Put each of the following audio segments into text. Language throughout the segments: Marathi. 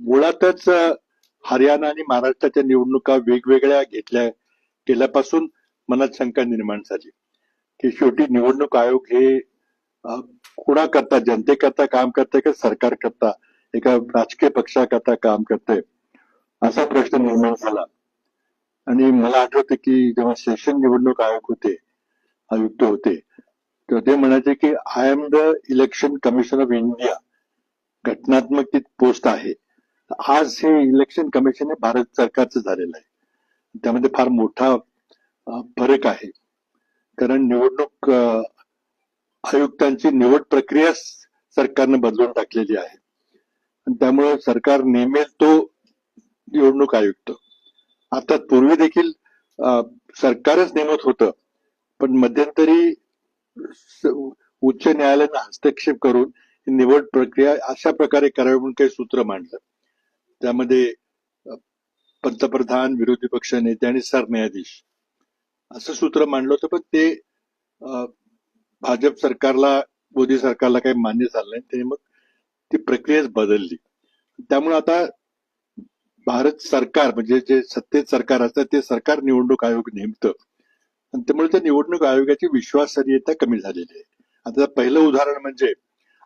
मुळातच हरियाणा आणि महाराष्ट्राच्या निवडणुका वेगवेगळ्या केल्यापासून मनात शंका निर्माण झाली की शेवटी निवडणूक आयोग हे अ, कुणाकरता, जनतेकरता काम करते का सरकार करता, एका राजकीय पक्षाकरता काम करते, असा प्रश्न निर्माण झाला. आणि मला आठवतं की जेव्हा सेशन निवडणूक आयुक्त होते, तर ते म्हणायचे की I am the election commission of India. घटनात्मक ती पोस्ट आहे. आज हे इलेक्शन कमिशन हे भारत सरकारचं झालेलं आहे. त्यामध्ये फार मोठा फरक आहे. कारण निवडणूक आयुक्तांची निवड प्रक्रिया सरकारनं बदलून टाकलेली आहे. आणि त्यामुळे सरकार नेमेल तो निवडणूक आयुक्त. आता पूर्वी देखील सरकारच नेमत होतं, पण मध्यंतरी उच्च न्यायालयानं हस्तक्षेप करून निवड प्रक्रिया अशा प्रकारे करावी म्हणून काही सूत्र मांडलं. त्यामध्ये पंतप्रधान, विरोधी पक्ष नेते आणि सरन्यायाधीश असं सूत्र मांडलं होतं, पण ते भाजप सरकारला, मोदी सरकारला काही मान्य झालं नाही. त्याने मग ती प्रक्रियाच बदलली. त्यामुळे आता भारत सरकार म्हणजे जे सत्तेत सरकार असतं ते सरकार निवडणूक आयोग नेमतं. आणि त्यामुळे त्या निवडणूक आयोगाची विश्वासार्हता कमी झालेली आहे. आता पहिलं उदाहरण म्हणजे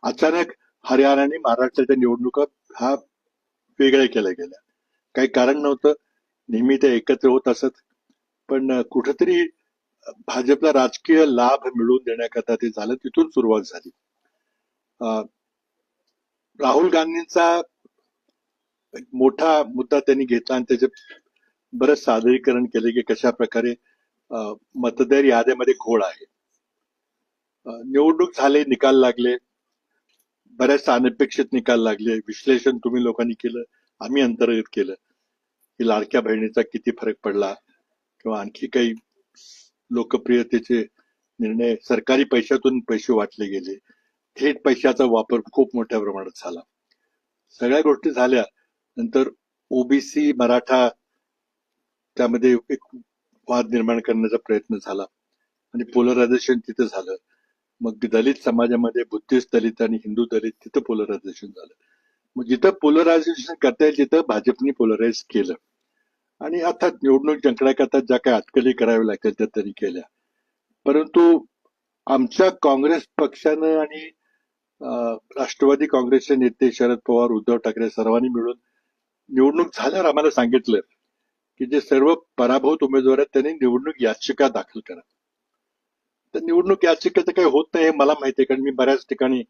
अचानक हरियाणा आणि महाराष्ट्राच्या निवडणुका हा वेगळ्या केल्या गेल्या. काही कारण नव्हतं, नेहमी ते एकत्र होत असत, पण कुठेतरी भाजपला राजकीय लाभ मिळवून देण्याकरता ते झालं. तिथून सुरुवात झाली. राहुल गांधींचा एक मोठा मुद्दा त्यांनी घेतला आणि त्याचे बरंच सादरीकरण केले की कशा प्रकारे मतदार याद्यामध्ये घोळ आहे. निवडणूक झाले, निकाल लागले, बऱ्याच अनपेक्षित निकाल लागले. विश्लेषण तुम्ही लोकांनी केलं, आम्ही अंतर्गत केलं की लाडक्या बहिणीचा किती फरक पडला किंवा आणखी काही लोकप्रियतेचे निर्णय, सरकारी पैशातून पैसे वाटले गेले, थेट पैशाचा वापर खूप मोठ्या प्रमाणात झाला. सगळ्या गोष्टी झाल्या नंतर ओबीसी मराठा त्यामध्ये एक वाद निर्माण करण्याचा प्रयत्न झाला आणि पोलरायझेशन तिथं झालं. मग दलित समाजामध्ये बुद्धिस्ट दलित आणि हिंदू दलित तिथं पोलरायझेशन झालं. मग जिथं पोलरायझेशन करता येईल तिथं भाजपने पोलराइज केलं. आणि अर्थात निवडणूक जिंकण्याकरता ज्या काही अटकली कराव्या लागतील त्या त्यांनी केल्या. परंतु आमच्या काँग्रेस पक्षानं आणि राष्ट्रवादी काँग्रेसचे नेते शरद पवार, उद्धव ठाकरे सर्वांनी मिळून निवडणूक झाल्यावर आम्हाला सांगितलं की जे सर्व पराभूत उमेदवार आहेत त्यांनी निवडणूक याचिका दाखल करा. तर निवडणूक याचिकेचं काही होत नाही हे मला माहिती आहे, कारण मी बऱ्याच ठिकाणी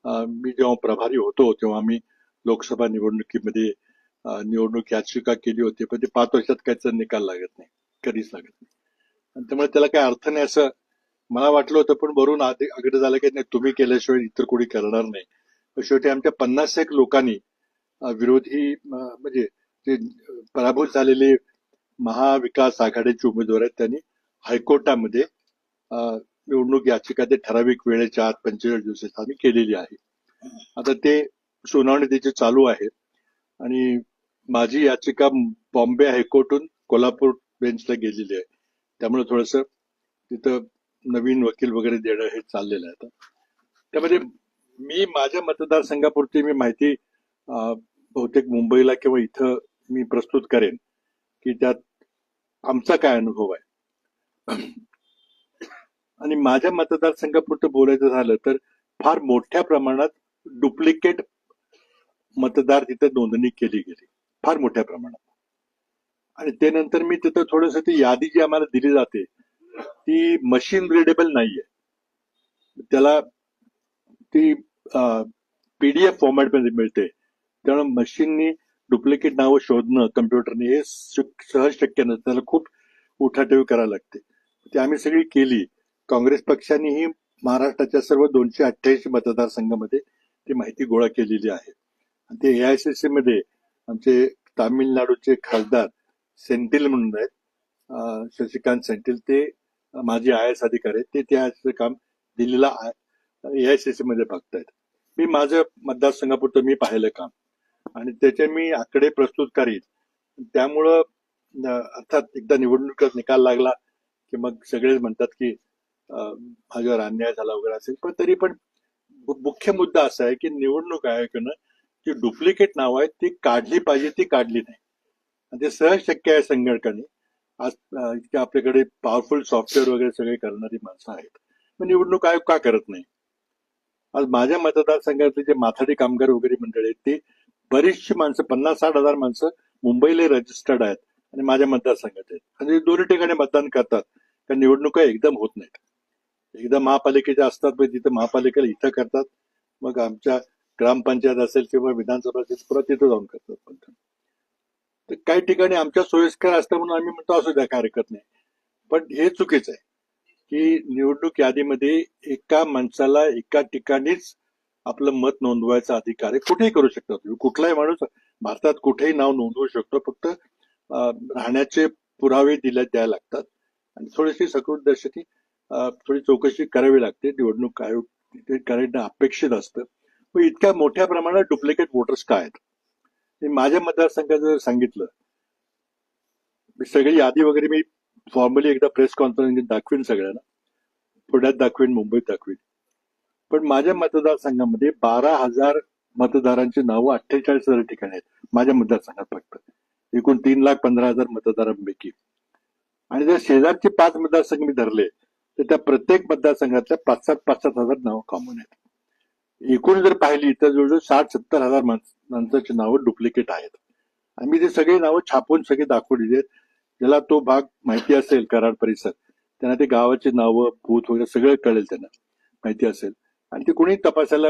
मी जेव्हा प्रभारी होतो तेव्हा आम्ही लोकसभा निवडणुकीमध्ये निवडणूक याचिका केली होती, पण ते 5 वर्षात काहीच निकाल लागत नाही, कधीच लागत नाही. आणि त्यामुळे त्याला काही अर्थ नाही असं मला वाटलं होतं. पण वरून अगदी झालं की नाही, तुम्ही केल्याशिवाय इतर कोणी करणार नाही. शेवटी आमच्या 50 लोकांनी विरोधी म्हणजे ते पराभूत झालेले महाविकास आघाडीचे उमेदवार आहेत त्यांनी हायकोर्टामध्ये निवडणूक याचिका ते ठराविक वेळेच्या आत 45 दिवसात आम्ही केलेली आहे. आता ते सुनावणी त्याची चालू आहे आणि माझी याचिका बॉम्बे हायकोर्टहून कोल्हापूर बेंचला गेलेली आहे. त्यामुळे थोडंसं तिथं नवीन वकील वगैरे देणं हे चाललेलं आहे. त्यामध्ये मी माझ्या मतदारसंघापुरती मी माहिती बहुतेक मुंबईला किंवा इथं मी प्रस्तुत करेन की त्यात आमचा काय अनुभव आहे. आणि माझ्या मतदारसंघापुरतं बोलायचं झालं तर फार मोठ्या प्रमाणात डुप्लिकेट मतदार तिथं नोंदणी केली गेली, फार मोठ्या प्रमाणात. आणि त्यानंतर मी तिथं थोडंसं ती यादी जी आम्हाला दिली जाते ती मशीन रिडेबल नाहीये. त्याला ती पीडीएफ फॉर्मॅटमध्ये मिळते. त्यामुळे मशीननी डुप्लिकेट नावं शोधणं कम्प्युटरने हे सहज शक्य नसतं. त्याला खूप उठाठेवी करावी लागते. ती आम्ही सगळी केली. काँग्रेस पक्षानेही महाराष्ट्राच्या सर्व 288 मतदारसंघामध्ये ती माहिती गोळा केलेली आहे. आणि ते एआयसीसी मध्ये आमचे तामिळनाडूचे खासदार सेंथिल म्हणून आहेत, शशिकांत सेंथिल, ते माझे आय एस अधिकारी आहेत. ते त्याचं काम दिल्लीला एआयसीसी मध्ये बघतायत. मी माझं मतदारसंघापुरतं मी पाहिलं काम आणि त्याचे मी आकडे प्रस्तुत करीन. त्यामुळं अर्थात एकदा निवडणुकीत निकाल लागला की मग सगळेच म्हणतात की माझ्यावर अन्याय झाला वगैरे असेल. पण तरी पण मुख्य मुद्दा असा आहे की निवडणूक आयोगानं जी डुप्लिकेट नावं आहेत ती काढली पाहिजे, ती काढली नाही. आणि ते सहज शक्य आहे संगणकाने. आज इतके आपल्याकडे पॉवरफुल सॉफ्टवेअर वगैरे सगळे करणारी माणसं आहेत. मग निवडणूक आयोग का करत नाही? आज माझ्या मतदारसंघातले जे माथाडी कामगार वगैरे मंडळ आहेत ते बरीचशी माणसं 50-60 हजार माणसं मुंबईला रजिस्टर्ड आहेत आणि माझ्या मतदारसंघात आहेत. आणि दोन्ही ठिकाणी मतदान करतात. कारण निवडणुका एकदम होत नाहीत. एकदा महापालिकेच्या असतात पण तिथं महापालिकेला इथं करतात, मग आमच्या ग्रामपंचायत असेल किंवा विधानसभा असेल परत तिथं जाऊन करतात मतदान. तर काही ठिकाणी आमच्या सोयीस्कर असतं म्हणून आम्ही म्हणतो असू द्या, काय हरकत नाही. पण हे चुकीचं आहे की निवडणूक यादीमध्ये एका माणसाला एका ठिकाणीच आपलं मत नोंदवायचा अधिकार आहे. कुठेही करू शकता तुम्ही, कुठलाही माणूस भारतात कुठेही नाव नोंदवू शकतो. फक्त राहण्याचे पुरावे द्यायला लागतात आणि थोडीशी सकृत थोडी चौकशी करावी लागते. निवडणूक आयोग ते करणं अपेक्षित असतं. मग इतक्या मोठ्या प्रमाणात डुप्लिकेट वोटर्स काय आहेत? माझ्या मतदारसंघात जर सांगितलं, सगळी यादी वगैरे मी फॉर्मली एकदा प्रेस कॉन्फरन्स दाखवीन सगळ्यांना, पुण्यात दाखवीन, मुंबईत दाखवीन. पण माझ्या मतदारसंघामध्ये 12,000 मतदारांची नावं 48,000 ठिकाणी आहेत माझ्या मतदारसंघात फक्त, एकूण 3,15,000 मतदारांपैकी. आणि जर शेजारचे 5 मतदारसंघ मी धरले तर त्या प्रत्येक मतदारसंघातल्या 5,000 नावं कॉमन आहेत. एकूण जर पाहिली तर जवळजवळ 60-70 हजार माणसाची नावं डुप्लिकेट आहेत. आम्ही ते सगळी नावं छापून सगळे दाखवलेली आहेत. ज्याला तो भाग माहिती असेल, कराड परिसर, त्यांना ते गावाची नावं, भूत वगैरे सगळं कळेल, त्यांना माहिती असेल. आणि ते कोणी तपासायला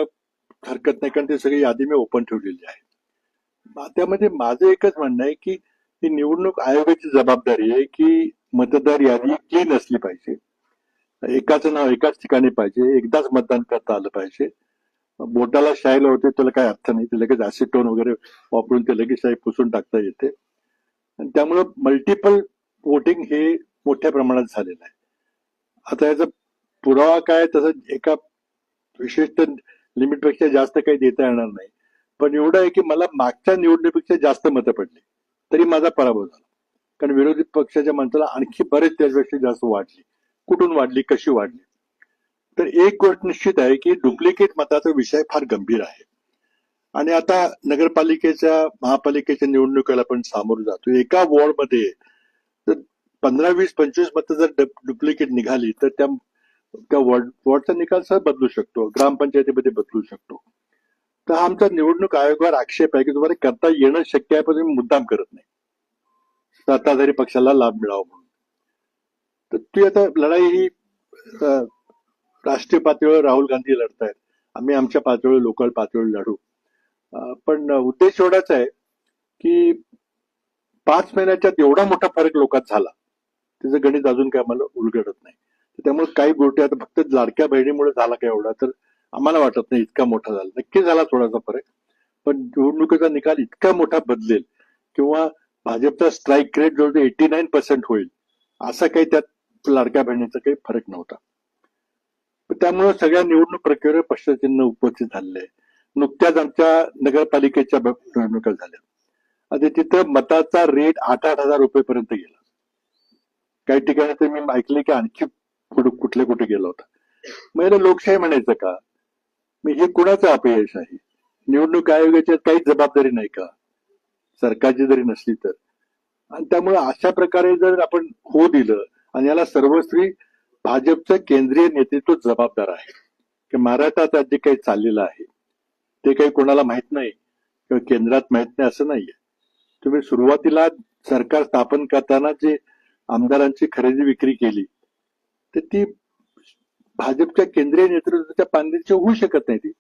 हरकत नाही, कारण ते सगळी यादी मी ओपन ठेवलेली आहे. त्यामध्ये माझं एकच म्हणणं आहे की ही निवडणूक आयोगाची जबाबदारी आहे की मतदार यादी क्लीन असली पाहिजे. एकाचं नाव एकाच ठिकाणी पाहिजे, एकदाच मतदान करता आलं पाहिजे. बोटाला शाई लावते त्याला काय अर्थ नाही, ते लगेच ऍसिटोन वगैरे वापरून ते लगेच शाई पुसून टाकता येते. आणि त्यामुळं मल्टिपल वोटिंग हे मोठ्या प्रमाणात झालेलं आहे. आता याचा पुरावा काय, तसं एका विशिष्ट लिमिटपेक्षा जास्त काही देता येणार नाही. पण एवढं आहे की मला मागच्या निवडणुकीपेक्षा जास्त मतं पडली तरी माझा पराभव झाला. कारण विरोधी पक्षाच्या माणसाला आणखी बरेच त्याच्यापेक्षा जास्त वाढली. कुठून वाढली, कशी वाढली? तर एक गोष्ट निश्चित आहे की डुप्लिकेट मताचा विषय फार गंभीर आहे. आणि आता नगरपालिकेच्या, महापालिकेच्या निवडणुकीला पण सामोरं जातो. एका वॉर्डमध्ये तर 15, 20, 25 मतं जर डुप्लिकेट निघाली तर त्या वॉर्डचा निकाल सहज बदलू शकतो, ग्रामपंचायतीमध्ये बदलू शकतो. तर हा आमचा निवडणूक आयोगावर आक्षेप आहे की तुम्हाला करता येणं शक्य आहे पण तुम्ही मुद्दाम करत नाही, सत्ताधारी पक्षाला लाभ मिळावा म्हणून. तर ती आता लढाई ही राष्ट्रीय पातळीवर राहुल गांधी लढतायत, आम्ही आमच्या पातळीवर, लोकल पातळीवर लढू. पण उद्देश एवढाच आहे की 5 महिन्याच्यात एवढा मोठा फरक लोकात झाला, त्याचं गणित अजून काय आम्हाला उलगडत नाही. त्यामुळे काही गोष्टी आता फक्त लाडक्या बहिणीमुळे झाला का एवढा, तर आम्हाला वाटत नाही इतका मोठा झाला. नक्की झाला थोडासा फरक, पण निवडणुकीचा निकाल इतका मोठा बदलेल किंवा भाजपचा स्ट्राईक रेट जवळजवळ 89% होईल, असा काही त्यात लाडक्या बहिणीचा काही फरक नव्हता. त्यामुळे सगळ्या निवडणूक प्रक्रियेवर प्रश्नचिन्ह उपस्थित झालेलं आहे. नुकत्याच आमच्या नगरपालिकेच्या निवडणुका झाल्या, आता तिथं मताचा रेट 8,000 रुपयेपर्यंत गेला. काही ठिकाणी तर मी ऐकले की आणखी कुठे गेला होता. मग लोकशाही म्हणायचं का? मग हे कुणाचं अपयश आहे? निवडणूक आयोगाची काही जबाबदारी नाही का, सरकारची जरी नसली तर? आणि त्यामुळे अशा प्रकारे जर आपण हो दिलं, आणि याला सर्वस्वी भाजपचं केंद्रीय नेतृत्व जबाबदार आहे की महाराष्ट्रात जे काही चाललेलं आहे ते काही कोणाला माहित नाही किंवा केंद्रात माहित नाही असं नाहीये. तुम्ही सुरुवातीला सरकार स्थापन करताना जे आमदारांची खरेदी विक्री केली तर ती भाजपच्या केंद्रीय नेतृत्वाच्या पांढरीची होऊ शकत नाही ती.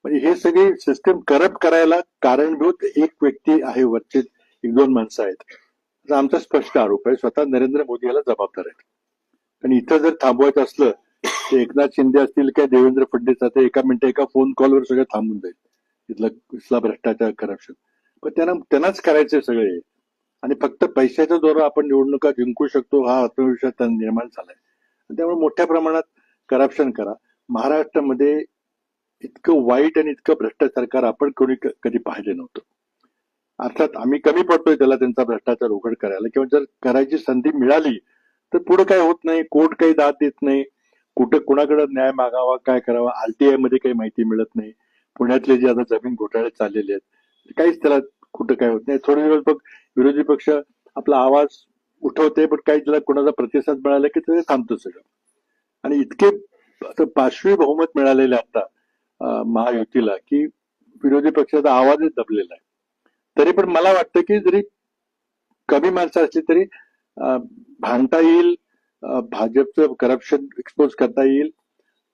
म्हणजे हे सगळे सिस्टम करप्ट करायला कारणीभूत एक व्यक्ती आहे, वरचे 1-2 माणसं आहेत. आमचा स्पष्ट आरोप आहे, स्वतः नरेंद्र मोदी याला जबाबदार आहेत. आणि इथं जर थांबवायचं असलं तर एकनाथ शिंदे असतील काय देवेंद्र फडणवीस असतील, एका मिनिटं एका फोन कॉलवर सगळं थांबून जाईल इथला भ्रष्टाचार, करप्शन. पण त्यांनाच करायचंय सगळे, आणि फक्त पैशाच्या द्वारा आपण निवडणुका जिंकू शकतो हा आत्मविश्वास त्यांना निर्माण झालाय. त्यामुळे मोठ्या प्रमाणात करप्शन करा. महाराष्ट्रामध्ये इतकं वाईट आणि इतकं भ्रष्ट सरकार आपण कोणी कधी पाहिलं नव्हतं. अर्थात आम्ही कमी पडतोय त्याला, त्यांचा भ्रष्टाचार उघड करायला, किंवा जर करायची संधी मिळाली तर पुढे काय होत नाही, कोर्ट काही दाद देत नाही, कुठे कुणाकडे न्याय मागावा, काय करावा, आरटीआय मध्ये काही माहिती मिळत नाही, पुण्यातले जे आता जमीन घोटाळे चाललेले आहेत काहीच त्याला कुठं काय होत नाही. थोडे दिवस बघ विरोधी पक्ष आपला आवाज उठवते पण काही त्याला कोणाचा प्रतिसाद मिळाला की ते थांबतं सगळं. आणि इतके असं पाशवी बहुमत मिळालेलं आहे आता महायुतीला की विरोधी पक्षाचा आवाजच दबलेला आहे. तरी पण मला वाटतं की जरी कमी माणसं असली तरी भांडता येईल, भाजपचं करप्शन एक्सपोज करता येईल.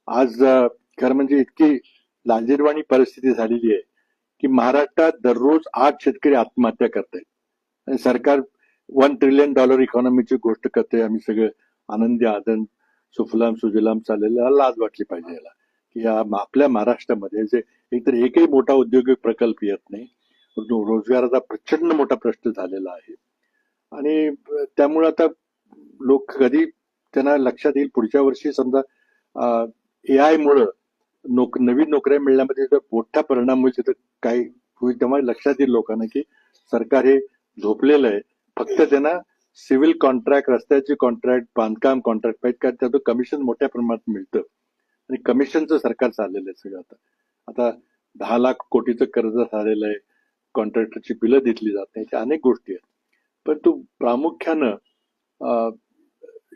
आज खरं म्हणजे इतकी लाजिरवाणी परिस्थिती झालेली आहे की महाराष्ट्रात दररोज 8 शेतकरी आत्महत्या करतायत आणि सरकार $1 ट्रिलियन इकॉनॉमीची गोष्ट करते. आम्ही सगळं आनंदी आनंद सुफलाम सुजलाम चाललेला, लाज वाटली पाहिजे याला की आपल्या महाराष्ट्रामध्ये जे एकतर एकही मोठा औद्योगिक प्रकल्प येत नाही. रोजगाराचा प्रचंड मोठा प्रश्न झालेला आहे आणि त्यामुळे आता लोक कधी त्यांना लक्षात येईल पुढच्या वर्षी समजा AI मुळे नवीन नोकऱ्या मिळण्यामध्ये जर मोठा परिणाम होईल तर काही होईल तेव्हा लक्षात येईल लोकांना की सरकार हे झोपलेलं आहे. फक्त त्यांना सिव्हिल कॉन्ट्रॅक्ट, रस्त्याचे कॉन्ट्रॅक्ट, बांधकाम कॉन्ट्रॅक्ट पाहिजे कारण त्याचं कमिशन मोठ्या प्रमाणात मिळतं आणि कमिशनचं सरकार चाललेलं आहे सगळं. आता 10 लाख कोटीचं कर्ज झालेलं आहे, कॉन्ट्रॅक्टरची बिलं दिली जात नाही, अनेक गोष्टी आहेत. परंतु प्रामुख्यानं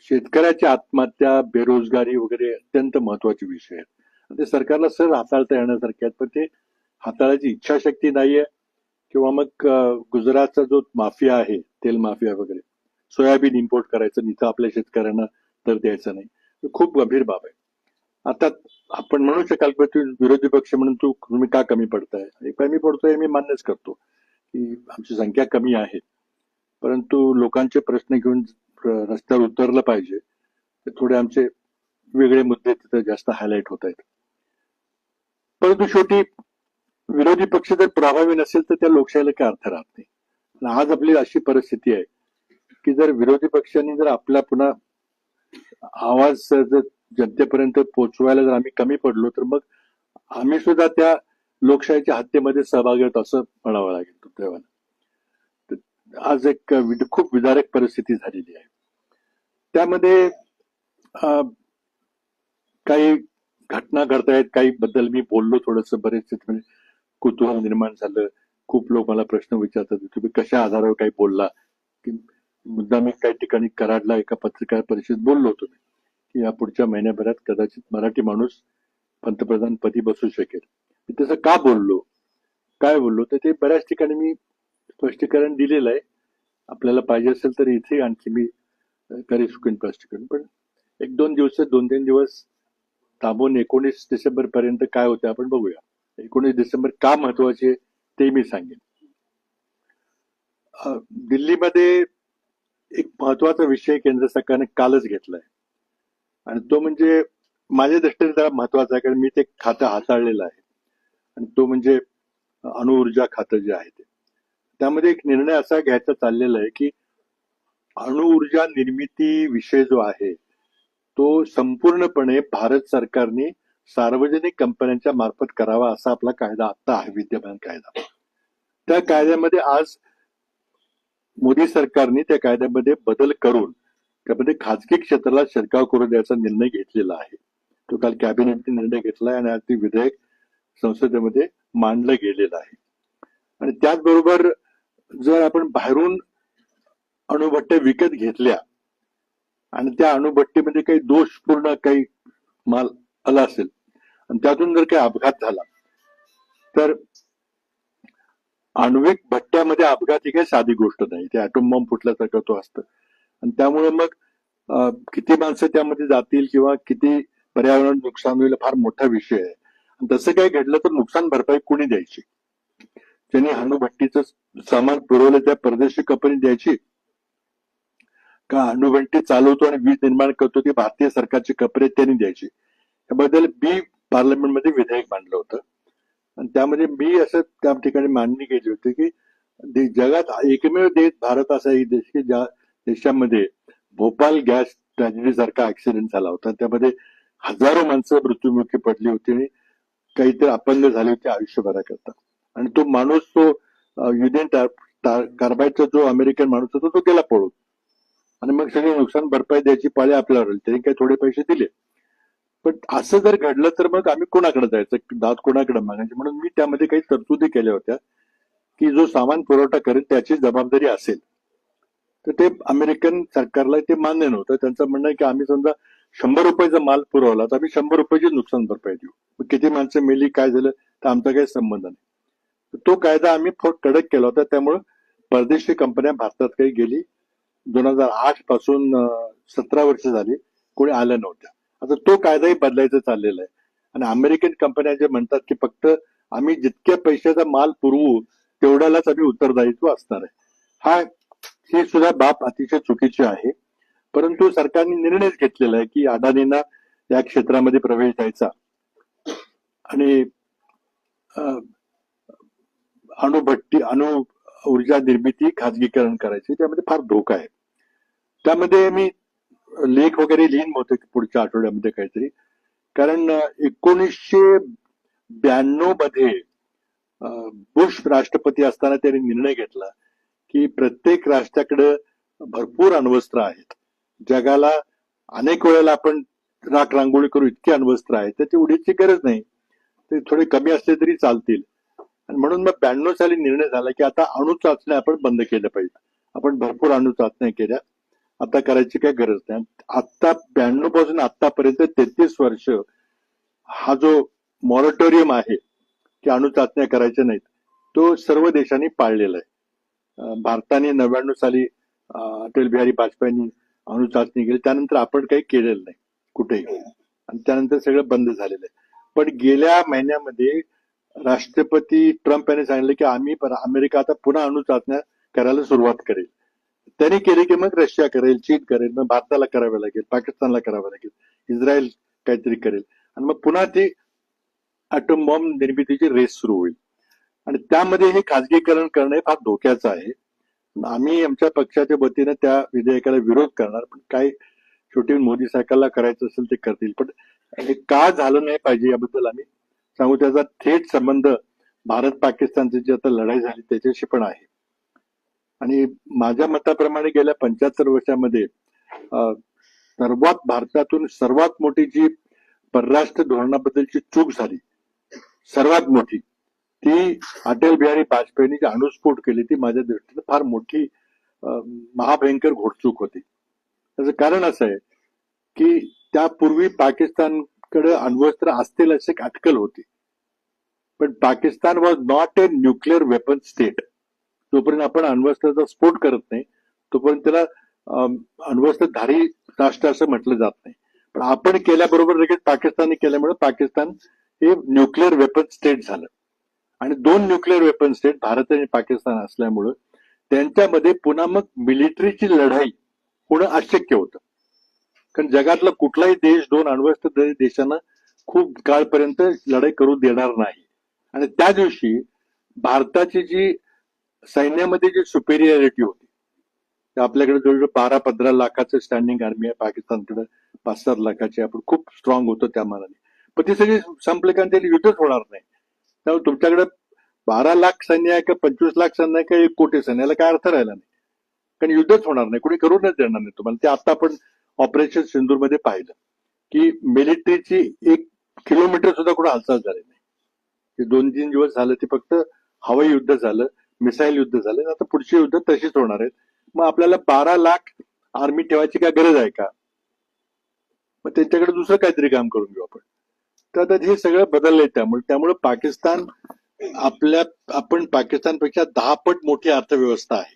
शेतकऱ्याची आत्महत्या, बेरोजगारी वगैरे अत्यंत महत्वाचे विषय आहेत. ते सरकारला सहज हाताळता येण्यासारखे आहेत पण ते हाताळायची इच्छाशक्ती नाहीये. किंवा मग गुजरातचा जो माफिया आहे, तेल माफिया वगैरे, सोयाबीन इम्पोर्ट करायचं इथं आपल्या शेतकऱ्यांना तर द्यायचं नाही, खूप गंभीर बाब आहे. आता आपण म्हणू शकाल की तू विरोधी पक्ष म्हणून तुम्ही का कमी पडताय? कमी पडतोय मी मान्यच करतो की आमची संख्या कमी आहे, परंतु लोकांचे प्रश्न घेऊन रस्त्यावर उतरलं पाहिजे. थोडे आमचे वेगळे मुद्दे तिथे जास्त हायलाइट होत आहेत. परंतु शेवटी विरोधी पक्ष जर प्रभावी नसेल तर त्या लोकशाहीला काय अर्थ राहत नाही. आज आपली अशी परिस्थिती आहे की जर विरोधी पक्षांनी जर आपला पुन्हा आवाज जर जनतेपर्यंत पोहोचवायला जर आम्ही कमी पडलो तर मग आम्ही सुद्धा त्या लोकशाहीच्या हत्येमध्ये सहभागी होत असं म्हणावं लागेल तेव्हा. आज एक खूप विदारक परिस्थिती झालेली आहे. त्यामध्ये काही घटना घडतायत, काही बद्दल मी बोललो थोडंसं, बरेच म्हणजे कुतूहल निर्माण झालं. खूप लोक मला प्रश्न विचारतात तुम्ही कशा आधारावर काही बोलला की मुद्दा मी काही ठिकाणी कराडला एका पत्रकार परिषदेत बोललो होतो की या पुढच्या महिन्याभरात कदाचित मराठी माणूस पंतप्रधान पदी बसू शकेल. मी तसं का बोललो, काय बोललो तर ते बऱ्याच ठिकाणी मी स्पष्टीकरण दिलेलं आहे. आपल्याला पाहिजे असेल तर इथे आणखी मी करी चुकेन स्पष्टीकरण. पण 2-3 दिवस थांबून 19 डिसेंबर पर्यंत काय होतं आपण बघूया. 19 डिसेंबर का महत्वाचे ते मी सांगेन. दिल्लीमध्ये एक महत्वाचा विषय केंद्र सरकारने कालच घेतलाय आणि तो म्हणजे माझ्या दृष्टीने जरा महत्वाचा आहे कारण मी ते खातं हाताळलेलं आहे आणि तो म्हणजे अणुऊर्जा खातं जे आहे ते. त्यामध्ये एक निर्णय असा घ्यायचा चाललेला आहे की अणुऊर्जा निर्मिती विषय जो आहे तो संपूर्णपणे भारत सरकारने सार्वजनिक कंपन्यांच्या मार्फत करावा असा आपला कायदा आता आहे, विद्यमान कायदा. त्या कायद्यामध्ये आज मोदी सरकारने त्या कायद्यामध्ये बदल करून त्यामध्ये खाजगी क्षेत्राला शिरकाव करू द्यायचा निर्णय घेतलेला आहे. तो काल कॅबिनेटने निर्णय घेतलाय आणि आज ते विधेयक संसदेमध्ये मांडलं गेलेलं आहे. आणि त्याचबरोबर जर आपण बाहेरून अणुभट्ट्या विकत घेतल्या आणि त्या अणुभट्टीमध्ये काही दोषपूर्ण काही माल आला असेल आणि त्यातून जर काही अपघात झाला तर आण्विक भट्ट्यामध्ये अपघात ही काही साधी गोष्ट नाही, ते ॲटोम बॉम्ब फुटल्यासारखं तो असतं आणि त्यामुळे मग किती माणसं त्यामध्ये जातील किंवा किती पर्यावरण नुकसान होईल फार मोठा विषय आहे. आणि तसं काही घडलं तर नुकसान भरपाई कोणी द्यायची? ज्यांनी अणुभट्टीचं सामान पुरवलं त्या परदेशी कंपनी द्यायची का अणुभट्टी चालवतो आणि वीज निर्माण करतो ती भारतीय सरकारची कंपनी त्यांनी द्यायची? याबद्दल मी पार्लमेंटमध्ये विधेयक मांडलं होतं आणि त्यामध्ये मी असं त्या ठिकाणी मांडणी केली होती की जगात एकमेव देश भारत असा एक देश की ज्या देशामध्ये भोपाल गॅस ट्रॅजेडी सारखा ऍक्सिडेंट झाला होता, त्यामध्ये हजारो माणसं मृत्युमुखी पडली होती आणि काहीतरी अपंग झाले होते आयुष्यभराकरता. आणि तो माणूस तो युनियन कार्बाईडचा जो अमेरिकन माणूस होता तो गेला पळून आणि मग सगळे नुकसान भरपाई द्यायची पाळी आपल्यावर आली. त्यांनी काही थोडे पैसे दिले पण असं जर घडलं तर मग आम्ही कोणाकडे जायचं, दात कोणाकडे मागायची. म्हणून मी त्यामध्ये काही तरतुदी केल्या होत्या की जो सामान पुरवठा करेल त्याची जबाबदारी असेल. तर ते अमेरिकन सरकारला ते मान्य नव्हतं. त्यांचं म्हणणं आहे की आम्ही समजा 100 रुपयाचा माल पुरवला तर आम्ही 100 रुपयाची नुकसान भरपाई देऊ. मग किती माणसं मेली काय झालं तर आमचा काही संबंध नाही. तो कायदा आम्ही कडक केला होता. त्यामुळे परदेशी कंपन्या भारतात काही गेली 2008 पासून 17 वर्ष झाली कोणी आलं नव्हत्या. आता तो कायदाही बदलायचा चाललेला आहे. आणि अमेरिकन कंपन्या जे म्हणतात की फक्त आम्ही जितक्या पैशाचा माल पुरवू तेवढ्यालाच आम्ही उत्तरदायित्व असणार आहे. हा ही सुद्धा बाब अतिशय चुकीची आहे. परंतु सरकारने निर्णयच घेतलेला आहे की अदानींना या क्षेत्रामध्ये प्रवेश द्यायचा आणि अणु ऊर्जा निर्मिती खाजगीकरण करायची, त्यामध्ये फार धोका आहे. त्यामध्ये मी लेख वगैरे लिहीन होते पुढच्या आठवड्यामध्ये काहीतरी. कारण 1992 मध्ये बुश राष्ट्रपती असताना त्यांनी निर्णय घेतला की प्रत्येक राष्ट्राकडे भरपूर अण्वस्त्र आहेत. जगाला अनेक वेळेला आपण राख रांगोळी करू इतकी अण्वस्त्र आहेत त्याची उडीची गरज नाही, ते थोडे कमी असले तरी चालतील. आणि म्हणून मग 92 साली निर्णय झाला की आता अणु चाचण्या आपण बंद केल्या पाहिजे. आपण भरपूर अणु चाचण्या केल्या, आता करायची काही गरज नाही. आता 92 पासून आतापर्यंत 33 वर्ष हा जो मॉरेटोरियम आहे की अणु चाचण्या करायच्या नाहीत तो सर्व देशांनी पाळलेला आहे. भारताने 99 साली अटल बिहारी वाजपेयींनी अणु चाचणी केली, त्यानंतर आपण काही केलेलं नाही कुठेही, आणि त्यानंतर सगळं बंद झालेलं आहे. पण गेल्या महिन्यामध्ये राष्ट्रपती ट्रम्प यांनी सांगितलं की आम्ही अमेरिका आता पुन्हा अणु चाचण्या करायला सुरुवात करेल. त्यांनी केली की मग रशिया करेल, चीन करेल, मग भारताला करावं लागेल, पाकिस्तानला करावं लागेल, इस्रायल काहीतरी करेल, आणि मग पुन्हा ती अॅटम बॉम्ब निर्मितीची रेस सुरू होईल. आणि त्यामध्ये हे खाजगीकरण करणं फार धोक्याचं आहे. आम्ही आमच्या पक्षाच्या वतीनं त्या विधेयकाला विरोध करणार, पण काय शेवटी मोदी सरकारला करायचं असेल ते करतील. पण हे का झालं नाही पाहिजे याबद्दल आम्ही सांगू. त्याचा थेट संबंध भारत पाकिस्तानची जी आता लढाई झाली त्याच्याशी पण आहे. आणि माझ्या मताप्रमाणे गेल्या 75 वर्षामध्ये भारतातून सर्वात मोठी जी परराष्ट्र धोरणाबद्दलची चूक झाली, सर्वात मोठी, ती अटल बिहारी वाजपेयींनी जी अणुस्फोट केली ती माझ्या दृष्टीने फार मोठी महाभयंकर घोडचूक होती. त्याचं कारण असं आहे की त्यापूर्वी पाकिस्तानकडे अण्वस्त्र असतील असे एक अटकल होती, पण Pakistan was not a nuclear weapon state. जोपर्यंत आपण अण्वस्त्राचा स्फोट करत नाही तोपर्यंत त्याला अण्वस्त्रधारी राष्ट्र असं म्हटलं जात नाही. पण आपण केल्याबरोबर लगेच पाकिस्तानने केल्यामुळे पाकिस्तान हे न्यूक्लिअर वेपन स्टेट झालं. आणि 2 न्यूक्लिअर वेपन स्टेट भारत आणि पाकिस्तान असल्यामुळं त्यांच्यामध्ये पुन्हा मग मिलिटरीची लढाई होणं अशक्य होतं. कारण जगातला कुठलाही देश 2 अण्वस्त्रधारी देशांना खूप काळपर्यंत लढाई करू देणार नाही. आणि त्या दिवशी भारताची जी सैन्यामध्ये जी सुपेरियरिटी होती, आपल्याकडे जवळजवळ 12-15 लाखाचं स्टँडिंग आर्मी आहे, पाकिस्तानकडे 5-7 लाखाची. आपण खूप स्ट्रॉंग होतो त्या मानाने. पण ती सगळी संपले कारण त्याला युद्धच होणार नाही. त्यामुळे तुमच्याकडे 12 लाख सैन्य आहे का 25 लाख सैन्य आहे का 1 कोटी सैन्य, याला काय अर्थ राहिला नाही. कारण युद्धच होणार नाही, कोणी करूनच देणार नाही तुम्हाला. ते आता आपण ऑपरेशन सिंदूरमध्ये पाहिलं की मिलिटरीची 1 किलोमीटर सुद्धा कुठं हालचाल झाली नाही. हे 2-3 दिवस झालं ते फक्त हवाई युद्ध झालं, मिसाईल युद्ध झालं. आता पुढची युद्ध तशीच होणार आहेत. मग आपल्याला 12 लाख आर्मी ठेवायची काय गरज आहे का? मग त्यांच्याकडे दुसरं काहीतरी काम करून घेऊ आपण. तर आता हे सगळं बदललंय. त्यामुळे पाकिस्तान आपण पाकिस्तानपेक्षा 10 पट मोठी अर्थव्यवस्था आहे,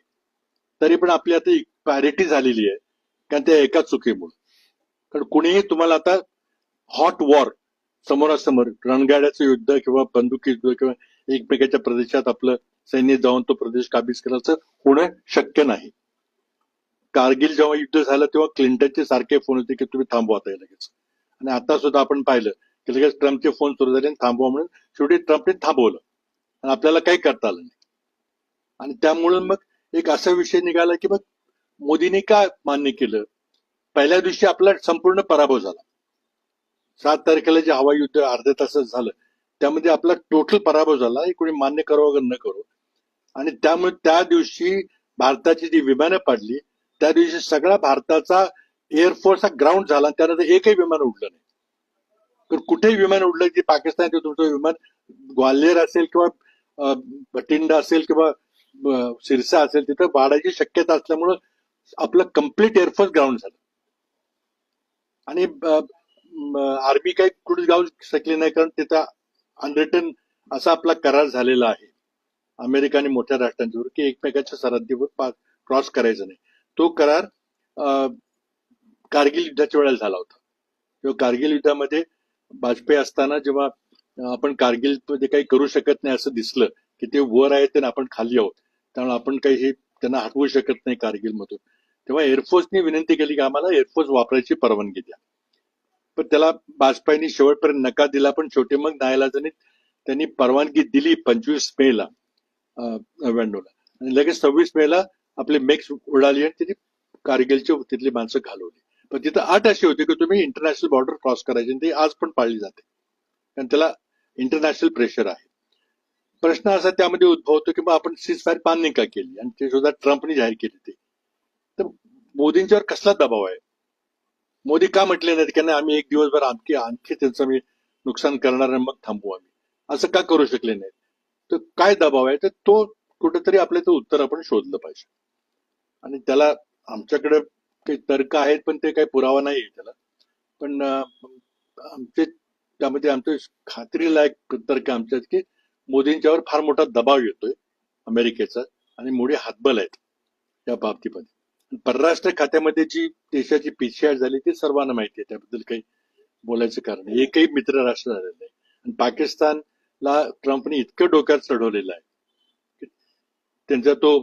तरी पण आपली आता पॅरिटी झालेली आहे कारण त्या एका चुकीमुळे. कारण कुणीही तुम्हाला आता हॉट वॉर समोरासमोर रणगाड्याचं युद्ध किंवा बंदुकी युद्ध किंवा एकमेकाच्या प्रदेशात आपलं सैन्य जाऊन तो प्रदेश काबीज करायचं होणं शक्य नाही. कारगिल जेव्हा युद्ध झालं तेव्हा क्लिंटनचे सारखे फोन होते की तुम्ही थांबवा आता लगेच. आणि आता सुद्धा आपण पाहिलं की लगेच ट्रम्पचे फोन सुरू झाले थांबवा म्हणून. शेवटी ट्रम्पने थांबवलं आणि आपल्याला काही करता आलं नाही. आणि त्यामुळे मग एक असा विषय निघाला की मग मोदींनी का मान्य केलं. पहिल्या दिवशी आपला संपूर्ण पराभव झाला. 7 तारखेला जे हवाई युद्ध अर्ध्या तासात झालं त्यामध्ये आपला टोटल पराभव झाला, हे कोणी मान्य करो वगैरे न करो. आणि त्यामुळे त्या दिवशी भारताची जी विमानं पाडली त्या दिवशी सगळा भारताचा एअरफोर्स हा ग्राउंड झाला, त्यानंतर एकही विमान उडलं नाही. तर कुठेही विमान उडलं की पाकिस्तानचं तुमचं विमान ग्वाल्हेर असेल किंवा भटिंडा असेल किंवा सिरसा असेल तिथं वाढायची शक्यता असल्यामुळं आपलं कम्प्लीट एअरफोर्स ग्राउंड झालं आणि आर्मी काही कुठे जाऊ शकली नाही कारण तिथं अनरिटन असा आपला करार झालेला आहे अमेरिका आणि मोठ्या राष्ट्रांच्यावर की एकमेकाच्या सरहद्दीवर क्रॉस करायचं नाही. तो करार कारगिल युद्धाच्या वेळेला झाला होता. तेव्हा कारगिल युद्धामध्ये वाजपेयी असताना जेव्हा आपण कारगिलमध्ये काही करू शकत नाही असं दिसलं की ते वर आहेत आणि आपण खाली आहोत त्यामुळे आपण काही हे त्यांना हटवू शकत नाही कारगिलमधून, तेव्हा एअरफोर्सने विनंती केली की आम्हाला एअरफोर्स वापरायची परवानगी द्या. पण त्याला वाजपेयींनी शेवटपर्यंत नकार दिला पण शेवटी मग नाईलाजाने त्यांनी परवानगी दिली 25 मेला 99 ला आणि लगेच 26 मेला आपले मेक्स उडाली आणि त्यांनी कारगिलची तिथली माणसं घालवली. पण तिथं अट अशी होती की तुम्ही इंटरनॅशनल बॉर्डर क्रॉस करायची आणि ती आज पण पाळली जाते कारण त्याला इंटरनॅशनल प्रेशर आहे. प्रश्न असा त्यामध्ये उद्भवतो की आपण सीज फायर मान्य का केली आणि ते सुद्धा ट्रम्पने जाहीर केली ते, तर मोदींच्यावर कसला दबाव आहे? मोदी का म्हटले नाहीत की नाही आम्ही एक दिवसभर आणखी त्यांचं मी नुकसान करणार आणि मग थांबवू आम्ही, असं का करू शकले नाहीत? तर काय दबाव आहे तर तो कुठेतरी आपल्या ते उत्तर आपण शोधलं पाहिजे आणि त्याला आमच्याकडे काही तर्क आहेत पण ते काही पुरावा नाही आहे त्याला. पण आमचे त्यामध्ये आमचे खात्रीलायक तर्क आमच्यात की मोदींच्यावर फार मोठा दबाव येतोय अमेरिकेचा आणि मोदी हातबल आहेत या बाबतीमध्ये. परराष्ट्र खात्यामध्ये जी देशाची पिछेहाट झाली ती सर्वांना माहिती आहे, त्याबद्दल काही बोलायचं कारण नाही. एकही मित्र राष्ट्र झालेलं नाही आणि पाकिस्तानला ट्रम्पने इतकं डोक्यात चढवलेलं आहे त्यांचा तो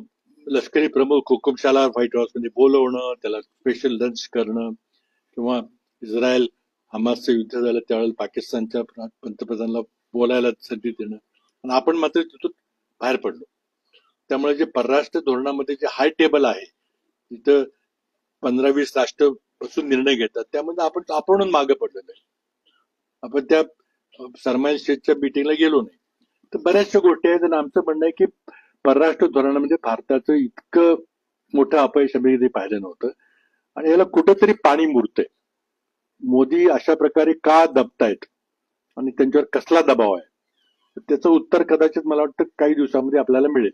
लष्करी प्रमुख हुकुमशाला व्हाईट हाऊसमध्ये बोलवणं, त्याला स्पेशल लंच करणं किंवा इस्रायल हमासचं युद्ध झालं त्यावेळेला पाकिस्तानच्या पंतप्रधानाला बोलायला संधी देणं आणि आपण मात्र तिथून बाहेर पडलो. त्यामुळे जे परराष्ट्र धोरणामध्ये जे हाय टेबल आहे तिथं 15-20 राष्ट्र बसून निर्णय घेतात त्यामध्ये आपण मागे पडलेलो आहे. आपण त्या सरमाईल शेखच्या मिटिंगला गेलो नाही. तर बऱ्याचशा गोष्टी आहेत आणि आमचं म्हणणं आहे की परराष्ट्र धोरणामध्ये भारताचं इतकं मोठं अपयश आम्ही कधी पाहिलं नव्हतं आणि याला कुठंतरी पाणी मुरतंय. मोदी अशा प्रकारे का दबतायत आणि त्यांच्यावर कसला दबाव आहे त्याचं उत्तर कदाचित मला वाटतं काही दिवसामध्ये आपल्याला मिळेल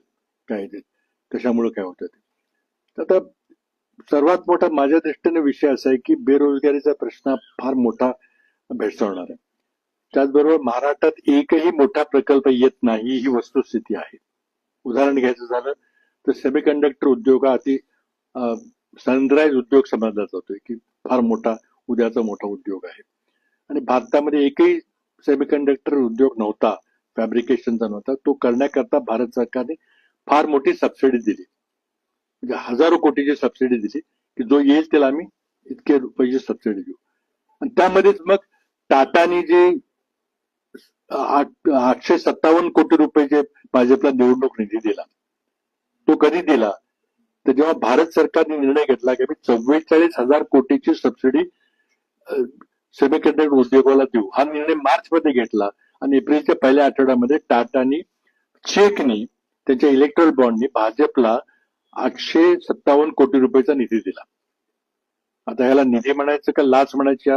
काय ते कशामुळे काय होतं ते. आता सर्वात मोठा माझ्या दृष्टीने विषय असा आहे की बेरोजगारीचा प्रश्न फार मोठा भेडसावणार आहे. त्याचबरोबर महाराष्ट्रात एकही मोठा प्रकल्प येत नाही ही वस्तुस्थिती आहे. उदाहरण घ्यायचं झालं तर सेमीकंडक्टर उद्योग हा अति सनराईज उद्योग समजला जातोय की फार मोठा उद्याचा मोठा उद्योग आहे आणि भारतामध्ये एकही सेमीकंडक्टर उद्योग नव्हता, फॅब्रिकेशनचा नव्हता. तो करण्याकरता भारत सरकारने फार मोठी सबसिडी दिली, म्हणजे हजारो कोटीची सबसिडी दिली की जो येईल त्याला आम्ही इतके रुपयाची सबसिडी देऊ. आणि त्यामध्येच मग टाटाने जे 857 कोटी रुपयाचे भाजपला निवडणूक निधी दिला तो कधी दिला तर जेव्हा भारत सरकारने निर्णय घेतला की आम्ही 44,000 कोटीची सबसिडी सेमीकंडक्टर उद्योगाला देऊ. हा निर्णय मार्च मध्ये घेतला आणि एप्रिलच्या पहिल्या आठवड्यामध्ये टाटानी चेकनी त्यांच्या इलेक्ट्रॉल बॉन्डनी भाजपला 857 कोटी रुपयाचा निधी दिला. आता याला निधी म्हणायचं का लाच म्हणायची हा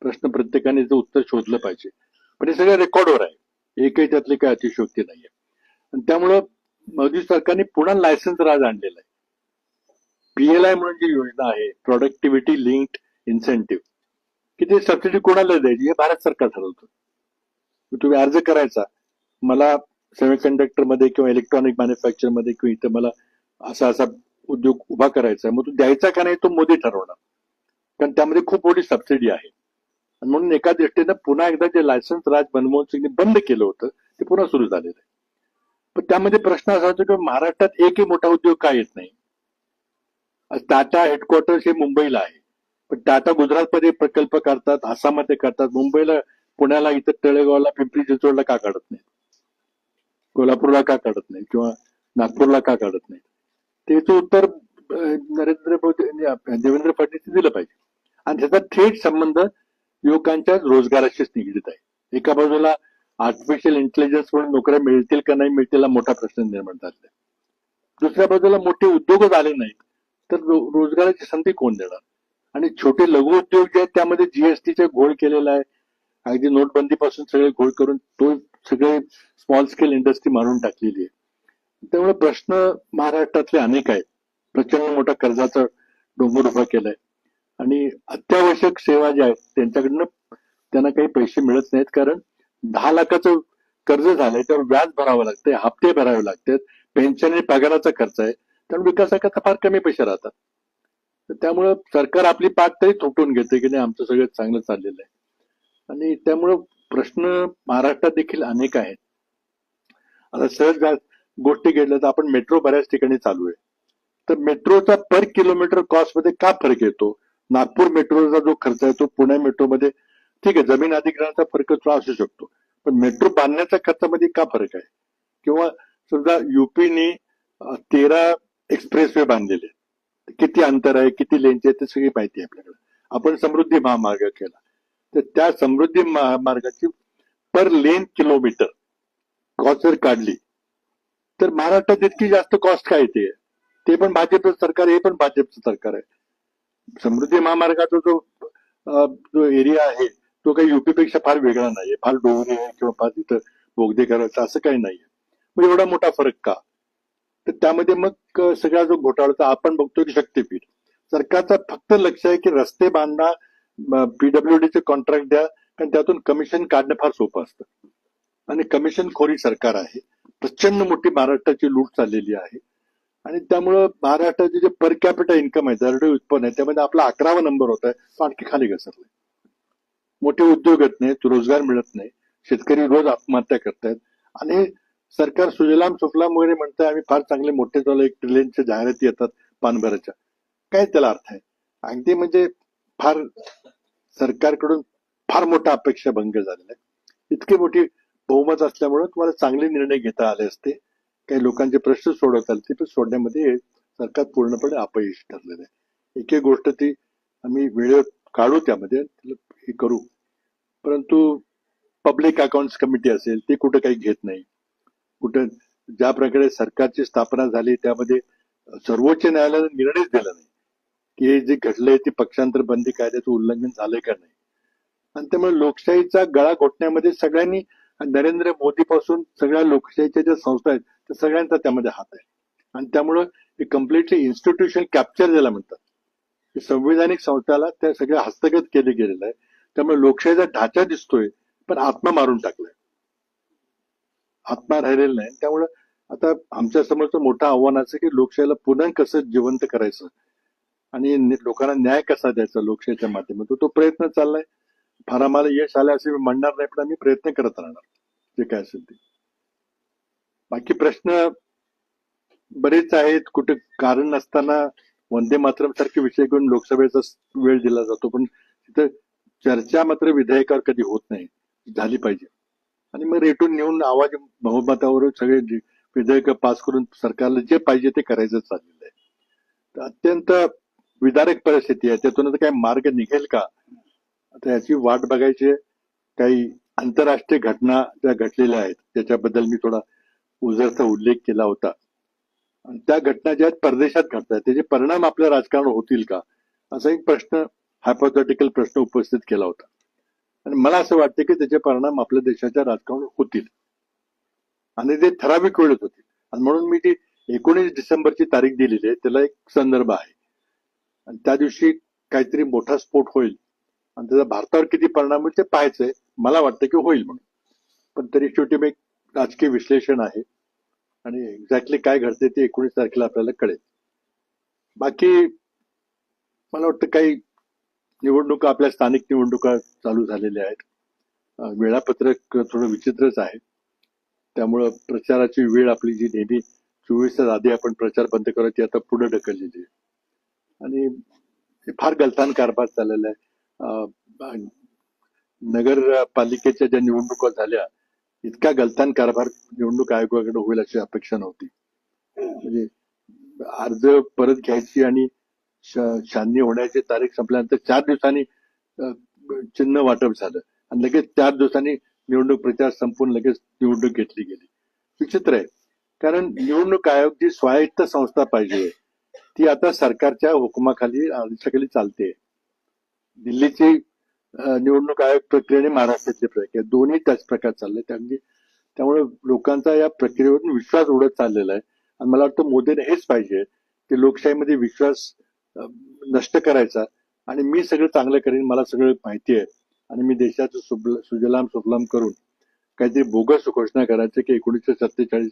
प्रश्न प्रत्येकाने उत्तर शोधलं पाहिजे. पण हे सगळं रेकॉर्डवर आहे, एकही त्यातली काही अतिशयोक्ती नाहीये. आणि त्यामुळं मोदी सरकारने पुन्हा लायसन्स राज आणलेला आहे. PLI म्हणून जी योजना आहे प्रोडक्टिव्हिटी लिंक्ड इन्सेंटिव्ह की ते सबसिडी कोणाला द्यायची हे भारत सरकार ठरवतं. तुम्ही अर्ज करायचा मला सेमीकंडक्टर मध्ये किंवा इलेक्ट्रॉनिक मॅन्युफॅक्चर मध्ये किंवा इथं मला असा असा उद्योग उभा करायचा आहे, मग तो द्यायचा का नाही तो मोदी ठरवणार कारण त्यामध्ये खूप मोठी सबसिडी आहे. म्हणून एका दृष्टीनं पुन्हा एकदा जे लायसन्स राज मनमोहन सिंगने बंद केलं होतं ते पुन्हा सुरू झालेलं आहे. पण त्यामध्ये प्रश्न असा होतो की महाराष्ट्रात एकही मोठा उद्योग का येत नाही. टाटा हेडक्वार्टर्स हे मुंबईला आहे पण टाटा गुजरातमध्ये प्रकल्प करतात, आसाममध्ये करतात, मुंबईला पुण्याला इथं तळेगावला पिंपरी चिंचवडला का काढत नाही, कोल्हापूरला का काढत नाही किंवा नागपूरला का काढत नाही. त्याचं उत्तर नरेंद्र मोदी देवेंद्र फडणवीस दिलं पाहिजे. आणि त्याचा थेट संबंध युवकांच्या रोजगाराशीच निगडीत आहे. एका बाजूला आर्टिफिशियल इंटेलिजन्स म्हणून नोकऱ्या मिळतील का नाही मिळतील मोठा प्रश्न निर्माण झालेला आहे. दुसऱ्या बाजूला मोठे उद्योगच आले नाहीत तर रोजगाराची संधी कोण देणार. आणि छोटे लघु उद्योग जे आहेत त्यामध्ये जीएसटीचा घोळ केलेला आहे, अगदी नोटबंदीपासून सगळे घोळ करून तो सगळे स्मॉल स्केल इंडस्ट्री मारून टाकलेली आहे. त्यामुळे प्रश्न महाराष्ट्रातले अनेक आहेत. प्रचंड मोठा कर्जाचा डोंगर उभा केलाय आणि अत्यावश्यक सेवा ज्या आहेत त्यांच्याकडनं त्यांना काही पैसे मिळत नाहीत, कारण 10 लाखाचं कर्ज झालंय, त्यावर व्याज भरावं लागतंय, हप्ते भरावे लागतात, पेन्शन आणि पगाराचा खर्च आहे, त्यामुळे विकासाकरता फार कमी पैसे राहतात. तर त्यामुळं सरकार आपली पाठ तरी थोपटून घेते की नाही आमचं सगळं चांगलं चाललेलं आहे. आणि त्यामुळं प्रश्न महाराष्ट्रात देखील अनेक आहेत. आता सहज गोष्टी घेतल्या तर आपण मेट्रो बऱ्याच ठिकाणी चालू आहे, तर मेट्रोचा पर किलोमीटर कॉस्ट मध्ये का फरक येतो? नागपूर मेट्रोचा जो खर्च आहे तो पुणे मेट्रोमध्ये ठीक आहे, जमीन अधिग्रहणाचा फरक तो असू शकतो, पण मेट्रो बांधण्याच्या खर्चामध्ये का फरक आहे? किंवा समजा युपीने 13 एक्सप्रेसवे बांधलेले, किती अंतर आहे, किती लेनचे आहे, ते सगळी माहिती आहे आपल्याकडे. आपण समृद्धी महामार्ग केला, तर त्या समृद्धी महामार्गाची पर लेन किलोमीटर कॉस्ट जर काढली तर महाराष्ट्रात इतकी जास्त कॉस्ट काय येते? ते पण भाजपचं सरकार, हे पण भाजपचं सरकार आहे. समृद्धी महामार्गाचा जो एरिया आहे तो काही युपीपेक्षा फार वेगळा नाहीये, फार डोंगरी आहे किंवा फार तिथं बोगदे करायचं असं काही नाहीये. मग एवढा मोठा फरक का? तर त्यामध्ये मग सगळा जो घोटाळा आपण बघतोय की शक्तीपीठ सरकारचा फक्त लक्ष आहे की रस्ते बांधा, पीडब्ल्यूडीचे कॉन्ट्रॅक्ट द्या, कारण त्यातून कमिशन काढणं फार सोपं असतं. आणि कमिशनखोरी सरकार आहे, प्रचंड मोठी महाराष्ट्राची लूट चाललेली आहे. आणि त्यामुळं महाराष्ट्राचे जे पर कॅपिटल इन्कम आहे, दरडोई उत्पन्न आहे, त्यामध्ये आपला 11वा नंबर होत आहे, तो आणखी खाली घसरलाय. मोठे उद्योग येत नाहीत, रोजगार मिळत नाही, शेतकरी रोज आत्महत्या करतायत आणि सरकार सुजलाम सुफलाम वगैरे म्हणतंय आम्ही फार चांगले मोठे झालो, 1 ट्रिलियनच्या जाहिराती येतात पानभराच्या. काय त्याला अर्थ आहे? अगदी म्हणजे फार सरकारकडून फार मोठा अपेक्षा भंग झालेला आहे. इतकी मोठी बहुमत असल्यामुळे तुम्हाला चांगले निर्णय घेता आले असते, काही लोकांचे प्रश्न सोडवता आले, ते पण सोडण्यामध्ये सरकार पूर्णपणे अपयशी ठरलेलं आहे. एक एक गोष्ट ती आम्ही वेळ काढू त्यामध्ये हे करू, परंतु पब्लिक अकाउंट्स कमिटी असेल ते कुठं काही घेत नाही. कुठं ज्या प्रकारे सरकारची स्थापना झाली त्यामध्ये सर्वोच्च न्यायालयाने निर्णयच दिला नाही की हे जे घडलंय ते पक्षांतर बंदी कायद्याचं उल्लंघन झालंय का नाही. आणि त्यामुळे लोकशाहीचा गळा घोटण्यामध्ये सगळ्यांनी, नरेंद्र मोदी पासून सगळ्या लोकशाहीच्या ज्या संस्था आहेत त्या सगळ्यांचा त्यामध्ये हात आहे. आणि त्यामुळं हे कम्प्लिटली इन्स्टिट्यूशन कॅप्चर ज्याला म्हणतात, संविधानिक संस्थाला त्या सगळ्या हस्तगत केले गेलेलं आहे. त्यामुळे लोकशाहीचा ढाचा दिसतोय पण आत्मा मारून टाकलाय, आत्मा राहिलेला नाही. त्यामुळं आता आमच्या समोरचं मोठं आव्हान असं की लोकशाहीला पुन्हा कसं जिवंत करायचं आणि लोकांना न्याय कसा द्यायचा लोकशाहीच्या माध्यमातून, तो प्रयत्न चाललाय. फार आम्हाला यश आलं असं मी म्हणणार नाही, पण आम्ही प्रयत्न करत राहणार जे काय असेल ते. बाकी प्रश्न बरेच आहेत. कुठे कारण नसताना वंदे मातरम सारखे विषय घेऊन लोकसभेचा वेळ दिला जातो, पण तिथं चर्चा मात्र विधेयकावर कधी होत नाही, झाली पाहिजे. आणि मग रेटून नेऊन आवाज बहुमतावर सगळे विधेयक पास करून सरकारला जे पाहिजे ते करायचं चाललेलं आहे. तर अत्यंत विदारक परिस्थिती आहे. त्यातून आता काय मार्ग निघेल का, आता याची वाट बघायची. काही आंतरराष्ट्रीय घटना ज्या घडलेल्या आहेत त्याच्याबद्दल मी थोडा उजळता उल्लेख केला होता. आणि त्या घटना ज्या परदेशात घडतात त्याचे परिणाम आपल्या राजकारणावर होतील का, असा एक प्रश्न, हायपोथेटिकल प्रश्न उपस्थित केला होता. आणि मला असं वाटतं की त्याचे परिणाम आपल्या देशाच्या राजकारणावर होतील आणि ते ठराविक वेळेत होतील. आणि म्हणून मी ती 19 डिसेंबरची तारीख दिलेली आहे, त्याला एक संदर्भ आहे. आणि त्या दिवशी काहीतरी मोठा स्फोट होईल आणि त्याचा भारतावर किती परिणाम होईल ते पाहायचंय. मला वाटतं की होईल म्हणून, पण तरी शेवटी एक राजकीय विश्लेषण आहे आणि एक्झॅक्टली काय घडते ते 19 तारखेला आपल्याला कळेल. बाकी मला वाटतं काही निवडणुका, आपल्या स्थानिक निवडणुका चालू झालेल्या आहेत. वेळापत्रक थोडं विचित्रच आहे, त्यामुळं प्रचाराची वेळ आपली जी नेहमी 24 तास आधी आपण प्रचार बंद करत ती आता पुढे ढकललेली आहे. आणि फार गलथान कारभार चाललेला आहे. नगरपालिकेच्या ज्या निवडणुका झाल्या, इतका गलथान कारभार निवडणूक आयोगाकडे होईल अशी अपेक्षा नव्हती. म्हणजे अर्ज परत घ्यायची आणि छाननी होण्याची तारीख संपल्यानंतर 4 दिवसांनी चिन्ह वाटप झालं आणि लगेच 4 दिवसांनी निवडणूक प्रचार संपून लगेच निवडणूक घेतली गेली. विचित्र आहे, कारण निवडणूक आयोग जी स्वायत्त संस्था पाहिजे ती आता सरकारच्या हुकुमाखाली, आदेशाखाली चालते. दिल्लीची निवडणूक आयोग प्रक्रिया आणि महाराष्ट्रातली प्रक्रिया दोन्ही त्याच प्रकार चालले. त्यामुळे लोकांचा या प्रक्रियेवरून विश्वास उडत चाललेला आहे. आणि मला वाटतं मोदीने हेच पाहिजे की लोकशाहीमध्ये विश्वास नष्ट करायचा आणि मी सगळं चांगलं करेन, मला सगळं माहिती आहे आणि मी देशाचं सुजलाम सुफलाम करून काहीतरी बोगस घोषणा करायचं की 1947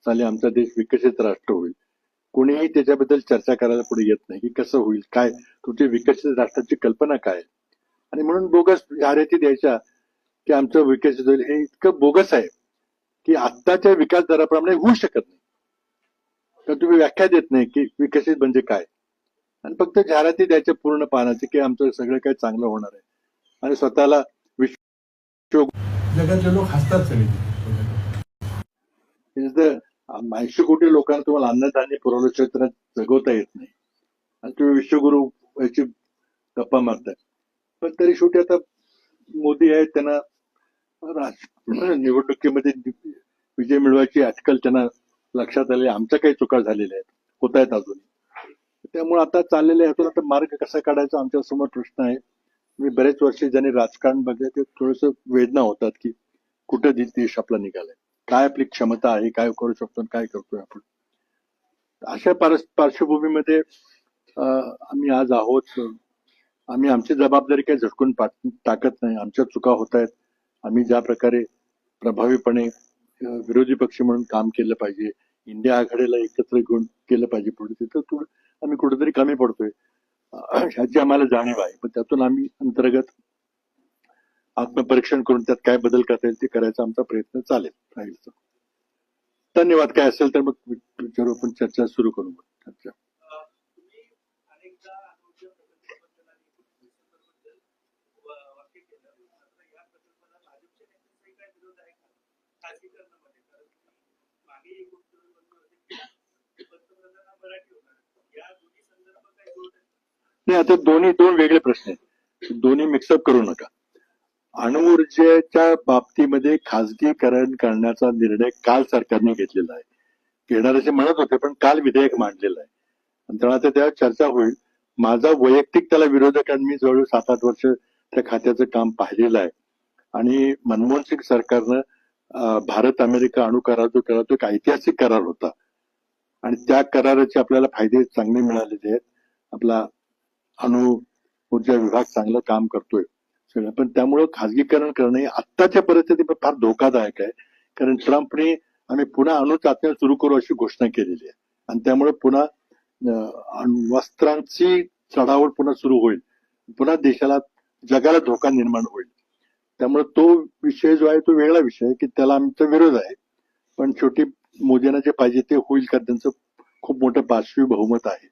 साली आमचा देश विकसित राष्ट्र होईल. कोणीही त्याच्याबद्दल चर्चा करायला पुढे येत नाही की कसं होईल, काय तुमची विकसित राष्ट्राची कल्पना काय. आणि म्हणून बोगस जाहिराती द्यायच्या की आमचं विकसित होईल, हे इतकं बोगस आहे की आत्ताच्या विकास दराप्रमाणे होऊ शकत नाही. तर तुम्ही व्याख्या देत नाही की विकसित म्हणजे काय आणि फक्त जाहिराती द्यायच्या पूर्ण पाहण्याचे की आमचं सगळं काही चांगलं होणार आहे आणि स्वतःला विश्व जगातले लोक हसतात सगळे. 80 कोटी लोकांना तुम्हाला अन्नधान्य पुरवल्याशिवाय त्यांना जगवता येत नाही आणि तुम्ही विश्वगुरु याची गप्पा मारताय. पण तरी शेवटी आता मोदी आहेत, त्यांना निवडणुकीमध्ये विजय मिळवायची आजकाल त्यांना लक्षात आले आमच्या काही चुका झालेल्या आहेत, होत आहेत अजून. त्यामुळे आता चाललेले ह्यातून आता मार्ग कसा काढायचा आमच्या समोर प्रश्न आहे. मी बरेच वर्ष ज्यांनी राजकारण बघले ते थोडस वेदना होतात की कुठं देश आपला निघालाय, काय आपली क्षमता आहे, काय करू शकतो, काय करतोय आपण. अशा पार्श्वभूमीमध्ये आम्ही आज आहोत. आम्ही आमची जबाबदारी काही झटकून टाकत नाही. आमच्या चुका होत आहेत. आम्ही ज्या प्रकारे प्रभावीपणे विरोधी पक्ष म्हणून काम केलं पाहिजे, इंडिया आघाडीला एकत्र घेऊन केलं पाहिजे पुढे, तिथं आम्ही कुठेतरी कमी पडतोय ह्याची आम्हाला जाणीव आहे. पण त्यातून आम्ही अंतर्गत आत्मपरीक्षण करून त्यात काय बदल करता येईल ते करायचा आमचा प्रयत्न राहील. धन्यवाद. काय असेल तर मग विचारू, आपण चर्चा सुरू करू. चर्चा नाही, आता दोन वेगळे प्रश्न आहेत, दोन्ही मिक्सअप करू नका. अणुऊर्जेच्या बाबतीमध्ये खाजगीकरण करण्याचा निर्णय काल सरकारने घेतलेला आहे. घेणार असे म्हणत होते, पण काल विधेयक मांडलेलं आहे आणि तेव्हा त्यावर चर्चा होईल. माझा वैयक्तिक त्याला विरोधक आहे. मी जवळजवळ 7-8 वर्ष त्या खात्याचं काम पाहिलेलं आहे आणि मनमोहन सिंग सरकारनं भारत अमेरिका अणु करार जो केला तो एक ऐतिहासिक करार होता आणि त्या कराराचे आपल्याला फायदे चांगले मिळालेले आहेत. आपला अणु ऊर्जा विभाग चांगलं काम करतोय सगळं, पण त्यामुळं खाजगीकरण करणं आत्ताच्या परिस्थितीत फार धोकादायक आहे. कारण ट्रम्पने आम्ही पुन्हा अणु चाचण्या सुरू करू अशी घोषणा केलेली आहे आणि त्यामुळे पुन्हा वस्त्रांची चढावळ पुन्हा सुरू होईल, पुन्हा देशाला जगाला धोका निर्माण होईल. त्यामुळे तो विषय जो आहे तो वेगळा विषय आहे की त्याला आमचा विरोध आहे. पण शेवटी मोदींना जे पाहिजे ते होईल का, त्यांचं खूप मोठं पार्श्वी बहुमत आहे.